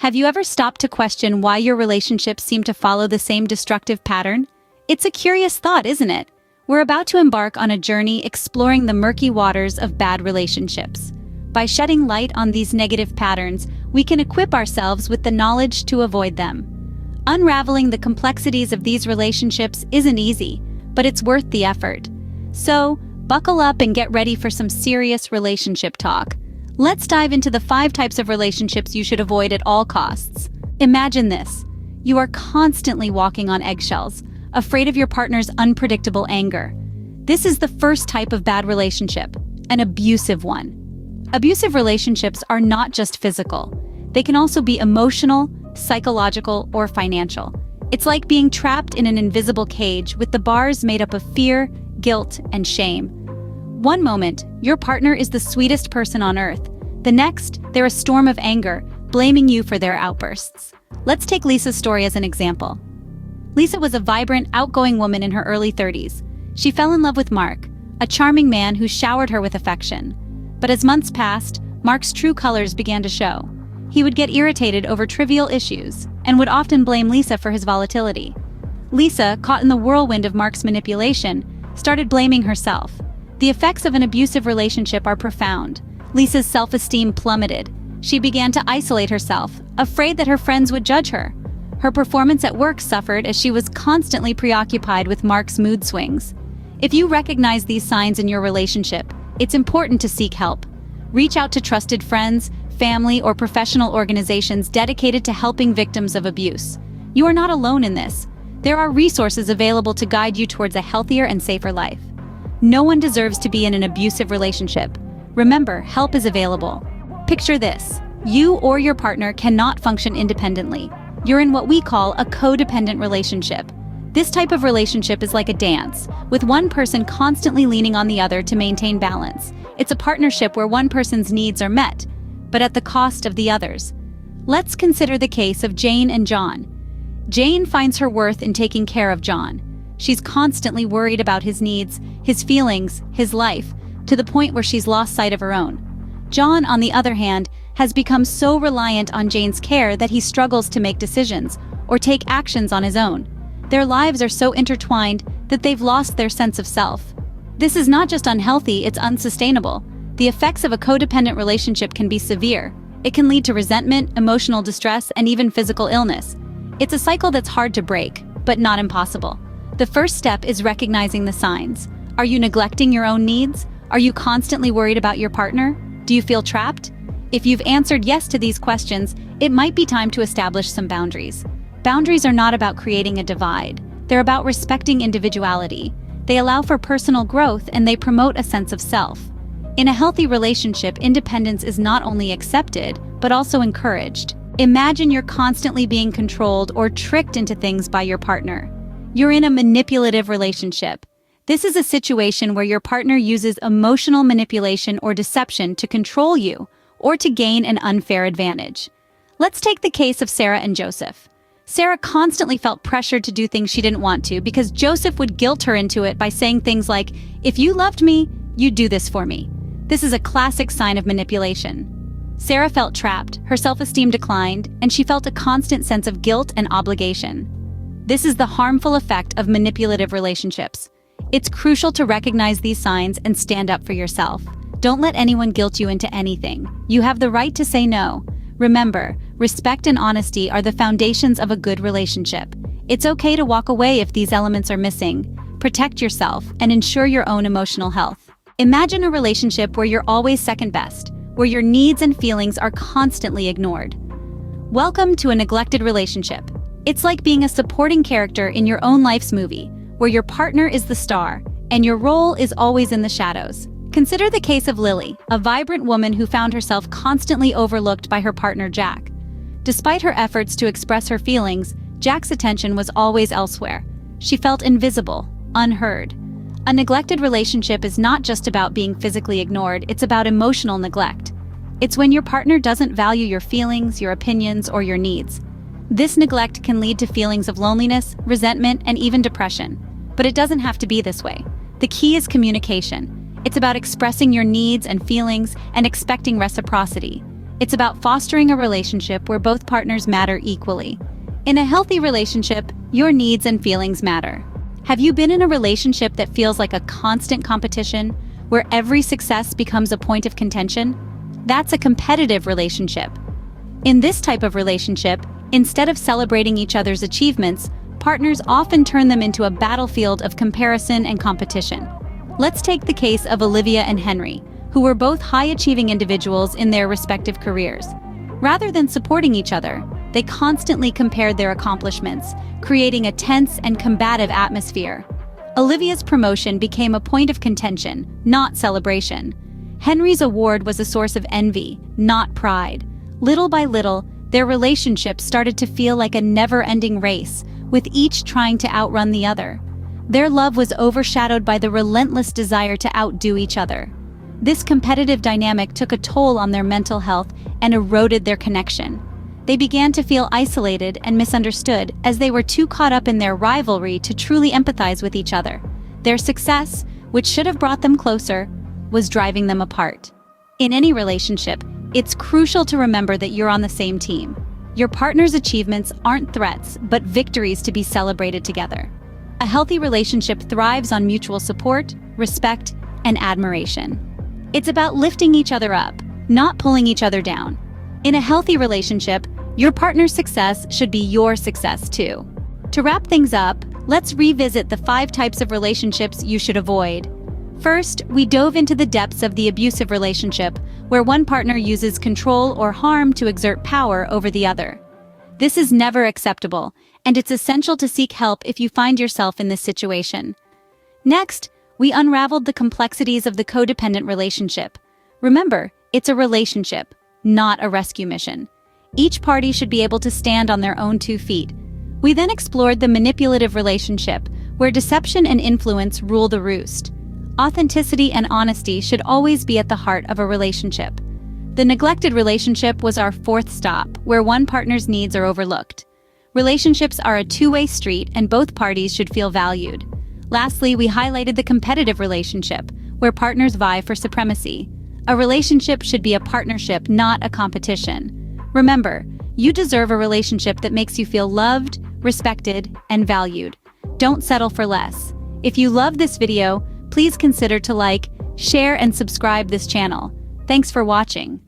Have you ever stopped to question why your relationships seem to follow the same destructive pattern? It's a curious thought, isn't it? We're about to embark on a journey exploring the murky waters of bad relationships. By shedding light on these negative patterns, we can equip ourselves with the knowledge to avoid them. Unraveling the complexities of these relationships isn't easy, but it's worth the effort. So, buckle up and get ready for some serious relationship talk. Let's dive into the 5 types of relationships you should avoid at all costs. Imagine this. You are constantly walking on eggshells, afraid of your partner's unpredictable anger. This is the first type of bad relationship, an abusive one. Abusive relationships are not just physical. They can also be emotional, psychological, or financial. It's like being trapped in an invisible cage with the bars made up of fear, guilt, and shame. One moment, your partner is the sweetest person on earth. The next, they're a storm of anger, blaming you for their outbursts. Let's take Lisa's story as an example. Lisa was a vibrant, outgoing woman in her early 30s. She fell in love with Mark, a charming man who showered her with affection. But as months passed, Mark's true colors began to show. He would get irritated over trivial issues and would often blame Lisa for his volatility. Lisa, caught in the whirlwind of Mark's manipulation, started blaming herself. The effects of an abusive relationship are profound. Lisa's self-esteem plummeted. She began to isolate herself, afraid that her friends would judge her. Her performance at work suffered as she was constantly preoccupied with Mark's mood swings. If you recognize these signs in your relationship, it's important to seek help. Reach out to trusted friends, family, or professional organizations dedicated to helping victims of abuse. You are not alone in this. There are resources available to guide you towards a healthier and safer life. No one deserves to be in an abusive relationship. Remember, help is available. Picture this. You or your partner cannot function independently. You're in what we call a codependent relationship. This type of relationship is like a dance, with one person constantly leaning on the other to maintain balance. It's a partnership where one person's needs are met, but at the cost of the others. Let's consider the case of Jane and John. Jane finds her worth in taking care of John. She's constantly worried about his needs, his feelings, his life, to the point where she's lost sight of her own. John, on the other hand, has become so reliant on Jane's care that he struggles to make decisions or take actions on his own. Their lives are so intertwined that they've lost their sense of self. This is not just unhealthy, it's unsustainable. The effects of a codependent relationship can be severe. It can lead to resentment, emotional distress, and even physical illness. It's a cycle that's hard to break, but not impossible. The first step is recognizing the signs. Are you neglecting your own needs? Are you constantly worried about your partner? Do you feel trapped? If you've answered yes to these questions, it might be time to establish some boundaries. Boundaries are not about creating a divide. They're about respecting individuality. They allow for personal growth and they promote a sense of self. In a healthy relationship, independence is not only accepted, but also encouraged. Imagine you're constantly being controlled or tricked into things by your partner. You're in a manipulative relationship. This is a situation where your partner uses emotional manipulation or deception to control you or to gain an unfair advantage. Let's take the case of Sarah and Joseph. Sarah constantly felt pressured to do things she didn't want to because Joseph would guilt her into it by saying things like, "If you loved me, you'd do this for me." This is a classic sign of manipulation. Sarah felt trapped, her self-esteem declined, and she felt a constant sense of guilt and obligation. This is the harmful effect of manipulative relationships. It's crucial to recognize these signs and stand up for yourself. Don't let anyone guilt you into anything. You have the right to say no. Remember, respect and honesty are the foundations of a good relationship. It's okay to walk away if these elements are missing. Protect yourself and ensure your own emotional health. Imagine a relationship where you're always second best, where your needs and feelings are constantly ignored. Welcome to a neglected relationship. It's like being a supporting character in your own life's movie, where your partner is the star and your role is always in the shadows. Consider the case of Lily, a vibrant woman who found herself constantly overlooked by her partner Jack. Despite her efforts to express her feelings, Jack's attention was always elsewhere. She felt invisible, unheard. A neglected relationship is not just about being physically ignored, it's about emotional neglect. It's when your partner doesn't value your feelings, your opinions, or your needs. This neglect can lead to feelings of loneliness, resentment, and even depression. But it doesn't have to be this way. The key is communication. It's about expressing your needs and feelings and expecting reciprocity. It's about fostering a relationship where both partners matter equally. In a healthy relationship, your needs and feelings matter. Have you been in a relationship that feels like a constant competition, where every success becomes a point of contention? That's a competitive relationship. In this type of relationship, instead of celebrating each other's achievements, partners often turn them into a battlefield of comparison and competition. Let's take the case of Olivia and Henry, who were both high-achieving individuals in their respective careers. Rather than supporting each other, they constantly compared their accomplishments, creating a tense and combative atmosphere. Olivia's promotion became a point of contention, not celebration. Henry's award was a source of envy, not pride. Little by little, their relationship started to feel like a never-ending race, with each trying to outrun the other. Their love was overshadowed by the relentless desire to outdo each other. This competitive dynamic took a toll on their mental health and eroded their connection. They began to feel isolated and misunderstood as they were too caught up in their rivalry to truly empathize with each other. Their success, which should have brought them closer, was driving them apart. In any relationship, it's crucial to remember that you're on the same team. Your partner's achievements aren't threats, but victories to be celebrated together. A healthy relationship thrives on mutual support, respect, and admiration. It's about lifting each other up, not pulling each other down. In a healthy relationship, your partner's success should be your success too. To wrap things up, let's revisit the 5 types of relationships you should avoid. First, we dove into the depths of the abusive relationship, where one partner uses control or harm to exert power over the other. This is never acceptable, and it's essential to seek help if you find yourself in this situation. Next, we unraveled the complexities of the codependent relationship. Remember, it's a relationship, not a rescue mission. Each party should be able to stand on their own 2 feet. We then explored the manipulative relationship, where deception and influence rule the roost. Authenticity and honesty should always be at the heart of a relationship. The neglected relationship was our 4th stop, where one partner's needs are overlooked. Relationships are a two-way street, and both parties should feel valued. Lastly, we highlighted the competitive relationship, where partners vie for supremacy. A relationship should be a partnership, not a competition. Remember, you deserve a relationship that makes you feel loved, respected, and valued. Don't settle for less. If you love this video, please consider to like, share, and subscribe this channel. Thanks for watching.